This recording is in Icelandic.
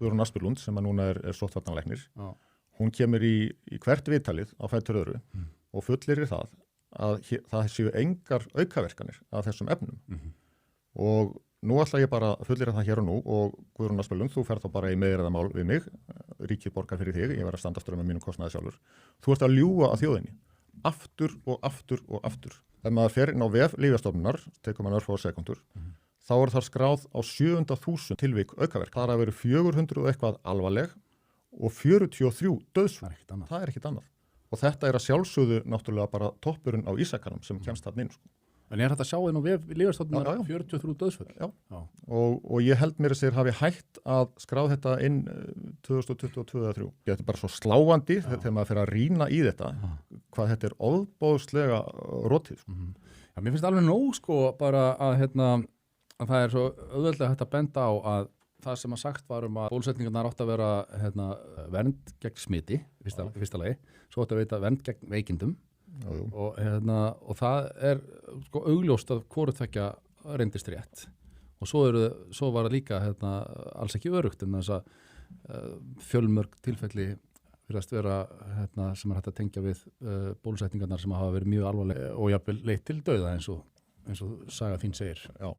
Guðrún Aspelund sem að núna er sóttvarnalæknir. Hún kemur í hvert viðtalið á fætur öðru og fullyrir það að það séu engar aukaverkanir af þessum efnum. Og nú ætla ég bara að fullyrða það hér og nú og Guðrún Aspelund, þú ferð þá bara í meðræðamál við mig, ríkið borgar fyrir þig, ég var að standa straum með mínum kostnaði sjálfur. Þú ert að ljúga að þjóðinni, aftur og aftur og aftur. Ef maður fer inn á vef Lyfjastofnunar, tekur maður örfá sekundur, þá er það skráð á 700.000 tilvik aukaverk. Það er að vera 400 og eitthvað alvarleg og 43 dauðsfall. Það er ekkit annað. Og þetta er að sjálfsögðu náttúrulega bara toppurinn á ísakanum sem kemst þarna inn. Sko. En er þetta að sjá inn á vef Lyfjastofnunar 43 dauðsfall? Já. Og ég held mér að þeir hafi hægt að skráð þetta inn 2022-2023. Þetta er bara svo sláandi þegar maður fer að rýna í þetta, hvað þetta er ofboðslega rotið. Sko. Já, mér finnst alveg nóg sko bara að það er svo auðveldlega hægt að benda á að það sem að sagt var að bólusetningarnar átt að vera vernd gegn smiti, fyrsta lagi, svo átt að veita vernd gegn veikindum og það er sko augljóst að hvoru tveggja reyndist rétt og svo var það líka alls ekki örugt en þess að fjölmörg tilfelli virðast vera sem er hægt að tengja við bólusetningarnar sem hafa verið mjög alvarleg og jafnvel leitt til dauða eins og saga þín segir. Já.